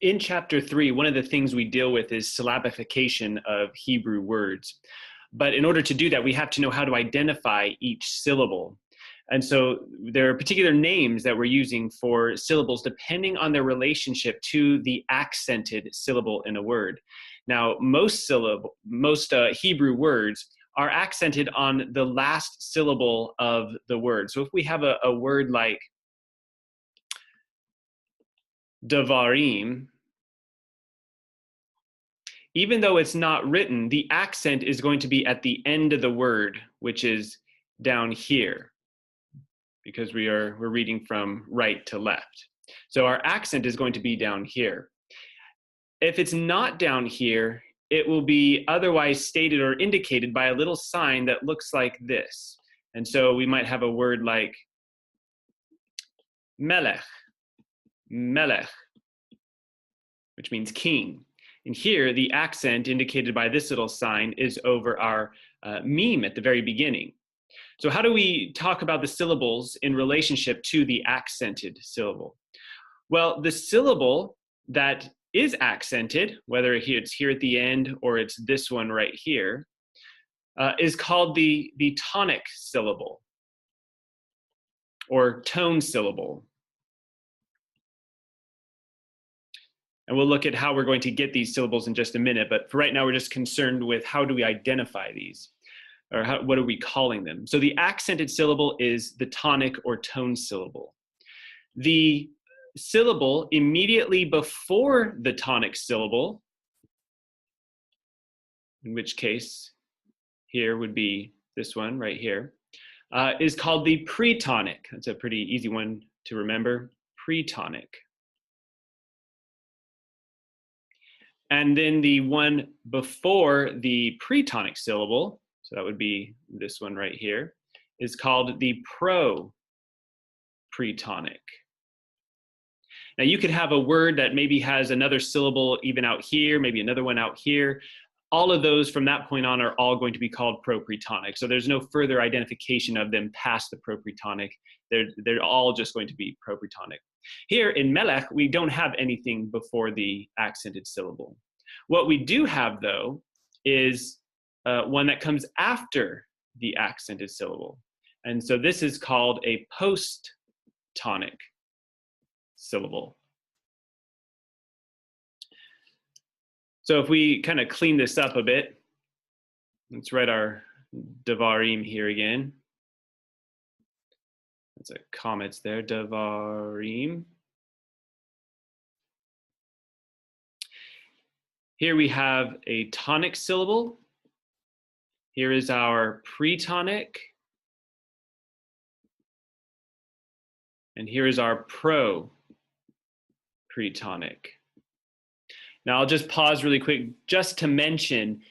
In chapter 3, one of the things we deal with is syllabification of Hebrew words. But in order to do that, we have to know how to identify each syllable. And so there are particular names that we're using for syllables depending on their relationship to the accented syllable in a word. Now, most Hebrew words are accented on the last syllable of the word. So if we have a word like Devarim, even though it's not written, the accent is going to be at the end of the word, which is down here, because we're reading from right to left. So our accent is going to be down here. If it's not down here, it will be otherwise stated or indicated by a little sign that looks like this. And so we might have a word like melech, melech, which means king. And here, the accent indicated by this little sign is over our meme at the very beginning. So how do we talk about the syllables in relationship to the accented syllable? Well, the syllable that is accented, whether it's here at the end or it's this one right here, is called the tonic syllable or tone syllable. And we'll look at how we're going to get these syllables in just a minute, but for right now, we're just concerned with how do we identify these, or what are we calling them? So the accented syllable is the tonic or tone syllable. The syllable immediately before the tonic syllable, in which case here would be this one right here, is called the pretonic. That's a pretty easy one to remember, pretonic. And then the one before the pretonic syllable, so that would be this one right here, is called the pro-pretonic. Now you could have a word that maybe has another syllable even out here, maybe another one out here. All of those from that point on are all going to be called pro-pretonic. So there's no further identification of them past the pro-pretonic. They're all just going to be pro-pretonic. Here in melech, we don't have anything before the accented syllable. What we do have, though, is one that comes after the accented syllable. And so this is called a post-tonic syllable. So if we kind of clean this up a bit, let's write our Devarim here again. That's a comments there, Devarim. Here we have a tonic syllable. Here is our pretonic. And here is our pro-pretonic. Now I'll just pause really quick just to mention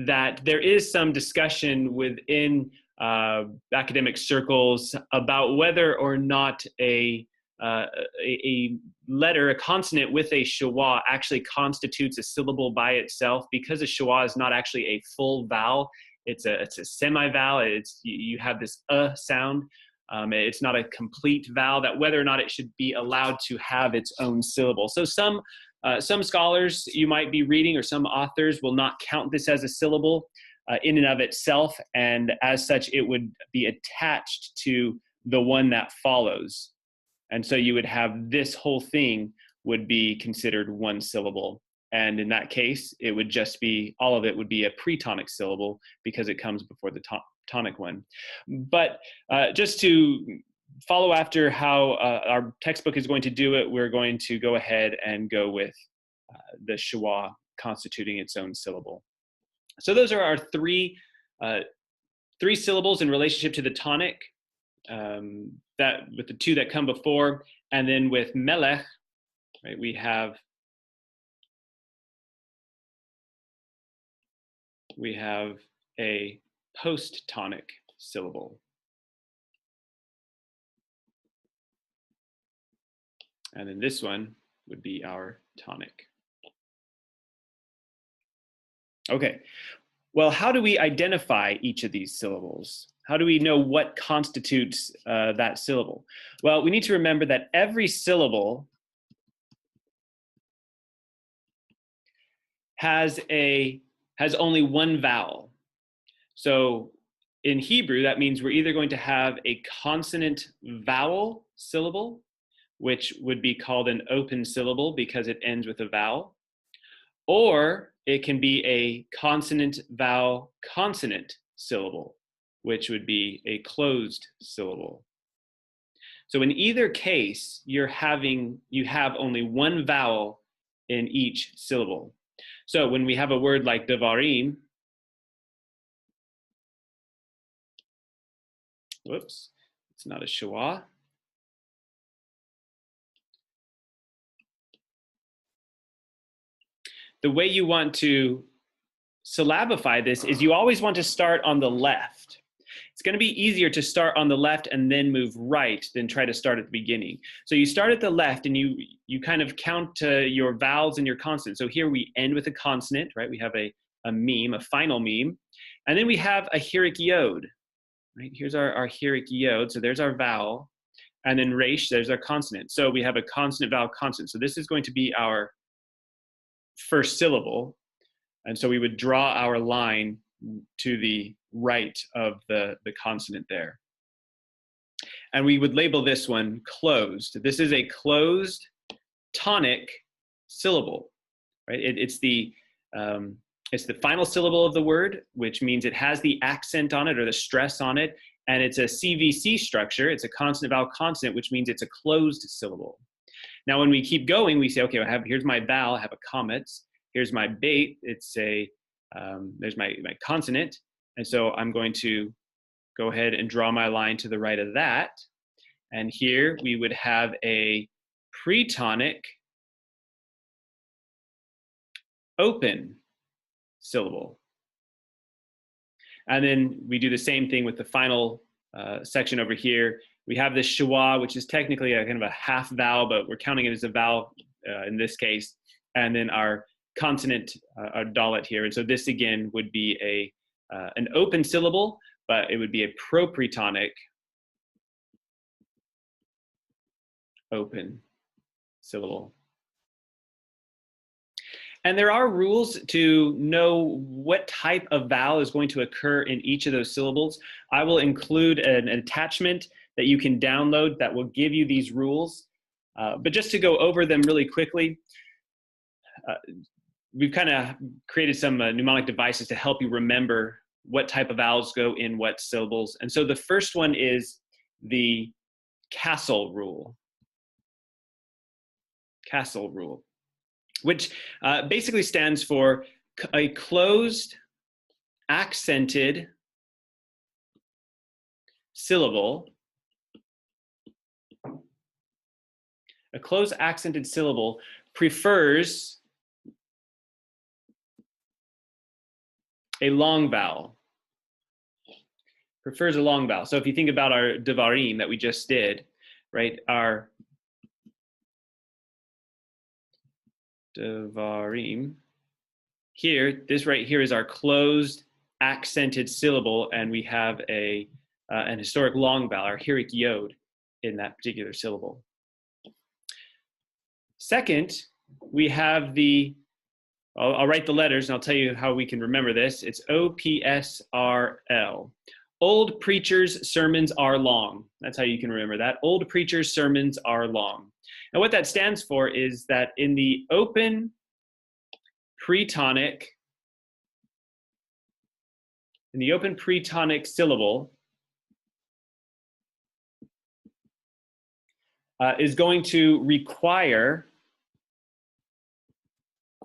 that there is some discussion within academic circles about whether or not a letter, a consonant with a schwa actually constitutes a syllable by itself, because a schwa is not actually a full vowel. It's a semi-vowel. You have this sound. It's not a complete vowel, that whether or not it should be allowed to have its own syllable. So some scholars you might be reading, or some authors, will not count this as a syllable in and of itself, and as such it would be attached to the one that follows. And so you would have this whole thing would be considered one syllable. And in that case, it would just be, all of it would be a pretonic syllable because it comes before the tonic one. But just to follow after how our textbook is going to do it, we're going to go ahead and go with the schwa constituting its own syllable. So those are our three syllables in relationship to the tonic, that with the two that come before, and then with melech, right, we have a post-tonic syllable. And then this one would be our tonic. Okay, well, how do we identify each of these syllables? How do we know what constitutes that syllable? Well, we need to remember that every syllable has only one vowel. So in Hebrew, that means we're either going to have a consonant vowel syllable, which would be called an open syllable because it ends with a vowel, or it can be a consonant vowel consonant syllable, which would be a closed syllable. So in either case, you have only one vowel in each syllable. So when we have a word like devarim, whoops, it's not a schwa. The way you want to syllabify this is you always want to start on the left. It's going to be easier to start on the left and then move right than try to start at the beginning. So you start at the left and you kind of count your vowels and your consonants. So here we end with a consonant, right? We have a meme, a final meme. And then we have a hirik yod, right? Here's our hirik yod. So there's our vowel. And then resh, there's our consonant. So we have a consonant, vowel, consonant. So this is going to be our first syllable. And so we would draw our line to the right of the consonant there. And we would label this one closed. This is a closed tonic syllable, right? It's the final syllable of the word, which means it has the accent on it or the stress on it. And it's a CVC structure. It's a consonant vowel consonant, which means it's a closed syllable. Now, when we keep going, we say, okay, here's my vowel, I have a comet. Here's my bait, there's my consonant. And so I'm going to go ahead and draw my line to the right of that. And here we would have a pretonic open syllable. And then we do the same thing with the final section over here. We have this schwa, which is technically a kind of a half vowel, but we're counting it as a vowel in this case. And then our consonant, our dalet here. And so this again would be an open syllable, but it would be a propretonic open syllable. And there are rules to know what type of vowel is going to occur in each of those syllables. I will include an attachment that you can download that will give you these rules. But just to go over them really quickly, we've kind of created some mnemonic devices to help you remember what type of vowels go in what syllables. And so the first one is the Castle rule. Castle rule, which basically stands for a closed accented syllable. A closed accented syllable prefers a long vowel. Prefers a long vowel. So if you think about our devarim that we just did, right? Our devarim. Here, this right here is our closed accented syllable, and we have an historic long vowel, our hirik yod, in that particular syllable. Second, we have I'll write the letters and I'll tell you how we can remember this. It's OPSRL. Old preachers' sermons are long. That's how you can remember that. Old preachers' sermons are long. And what that stands for is that in the open pretonic syllable is going to require,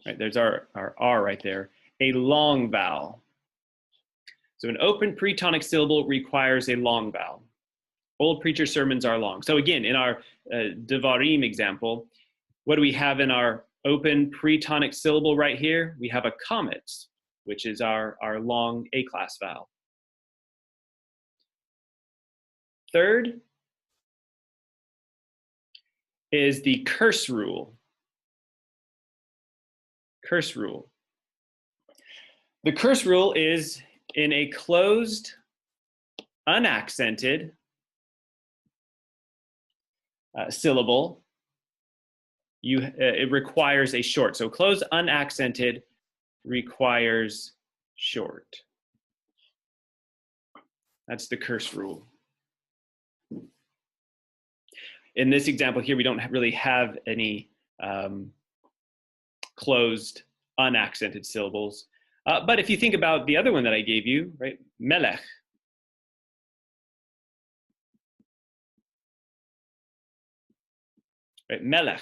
right, there's our R right there, a long vowel. So an open pretonic syllable requires a long vowel. Old preacher sermons are long. So again, in our devarim example, what do we have in our open pretonic syllable right here? We have a comet, which is our long A-class vowel. Third is the curse rule. Curse rule. The curse rule is in a closed, unaccented syllable, it requires a short. So closed, unaccented requires short. That's the curse rule. In this example here, we don't really have any closed, unaccented syllables. But if you think about the other one that I gave you, right, melech. Right, melech.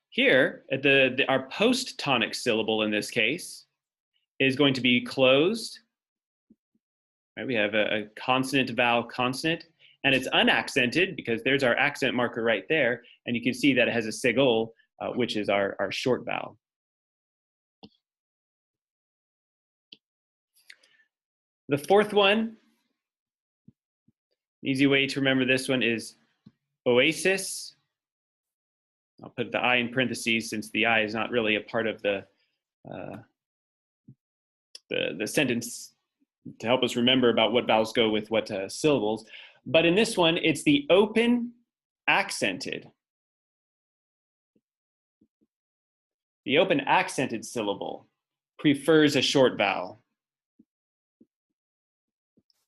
Here, at our post-tonic syllable in this case is going to be closed. Right, we have a consonant, vowel, consonant, and it's unaccented because there's our accent marker right there, and you can see that it has a segol, which is our short vowel. The fourth one, easy way to remember this one is oasis. I'll put the I in parentheses since the I is not really a part of the sentence to help us remember about what vowels go with what syllables. But in this one, it's the open accented. The open accented syllable prefers a short vowel.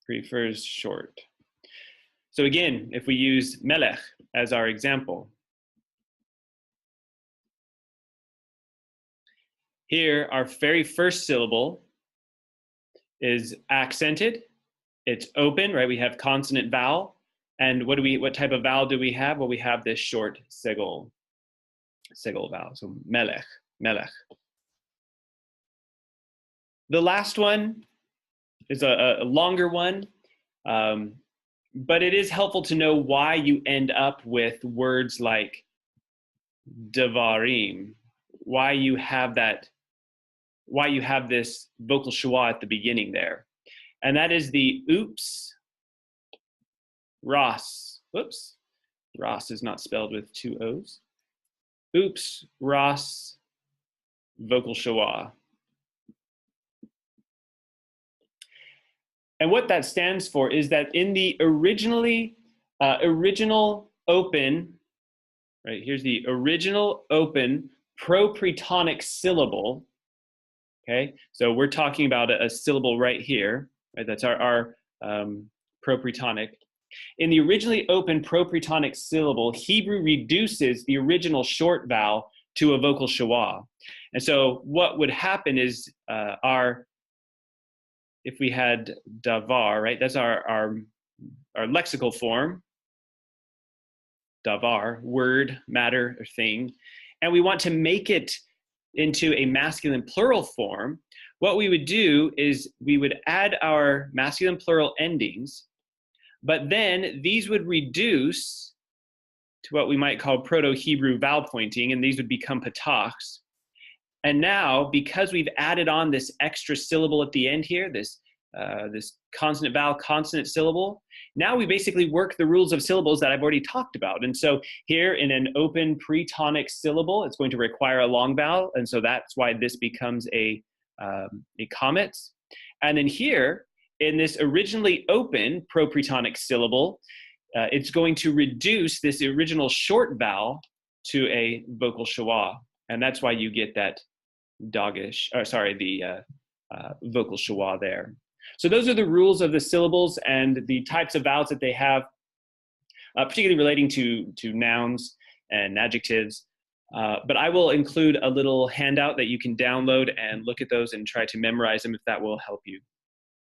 Prefers short. So again, if we use melech as our example, here our very first syllable is accented. It's open, right? We have consonant vowel. And what type of vowel do we have? Well, we have this short segol vowel. So melech, melech. The last one is a longer one, but it is helpful to know why you end up with words like devarim, why you have this vocal schwa at the beginning there. And that is the oops, ras. Whoops, ras is not spelled with two O's. Oops, ras, vocal schwa. And what that stands for is that in the original open, right, here's the original open propretonic syllable, okay? So we're talking about a syllable right here, right? That's our propretonic. In the originally open propretonic syllable, Hebrew reduces the original short vowel to a vocal schwa. And so what would happen is if we had davar, right? That's our lexical form, davar, word, matter, or thing. And we want to make it into a masculine plural form. What we would do is we would add our masculine plural endings, but then these would reduce to what we might call Proto-Hebrew vowel pointing, and these would become patachs. And now, because we've added on this extra syllable at the end here, this consonant vowel consonant syllable, now we basically work the rules of syllables that I've already talked about. And so here in an open pretonic syllable, it's going to require a long vowel, and so that's why this becomes a comet. And then here, in this originally open propretonic syllable, it's going to reduce this original short vowel to a vocal schwa. And that's why you get that vocal schwa there. So those are the rules of the syllables and the types of vowels that they have, particularly relating to nouns and adjectives. But I will include a little handout that you can download and look at those and try to memorize them if that will help you.